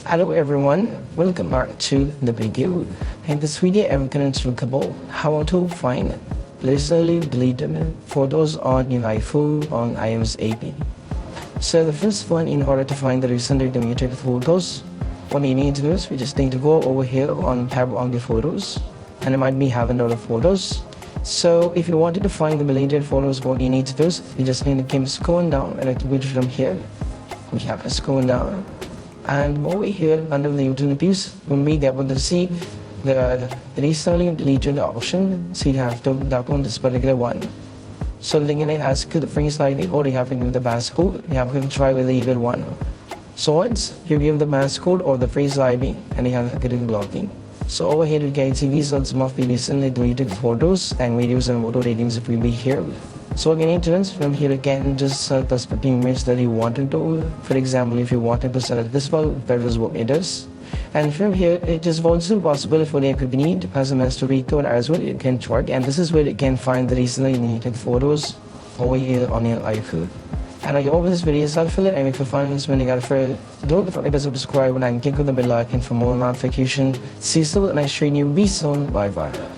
Hello everyone, welcome back to the video. In this video I'm going to talk about how to find recently deleted photos on your iPhone on iOS 18. So the first one, in order to find the recently deleted photos, what you need to do is we just need to go over here on tab on the photos, and it might be having a lot of photos. So if you wanted to find the deleted photos, what you need to do is you just need to keep scrolling down and it will from here. We have to scroll down. And over here under the utilities, we'll be able to see the recently deleted option. So you have to download this particular one. So they're going to ask you the phrase ID, or you have to give the passcode. You have to try with the either one. So once you give the passcode or the phrase ID, and you have to get it blocking. So over here you can see these are some of the recently deleted photos and videos and photo ratings will be here. So what you need to do is from here you can just select the specific image that you wanted to. For example, if you wanted to select this one, that is what it is. And from here it is also possible for the company to pass a mystery code as well. You can track, and this is where you can find the recently deleted photos over here on your iPhone. And I hope this video is helpful, and if you find this video helpful, don't forget to subscribe and click on the bell icon for more notification. See you soon, and I show you be soon. Bye bye.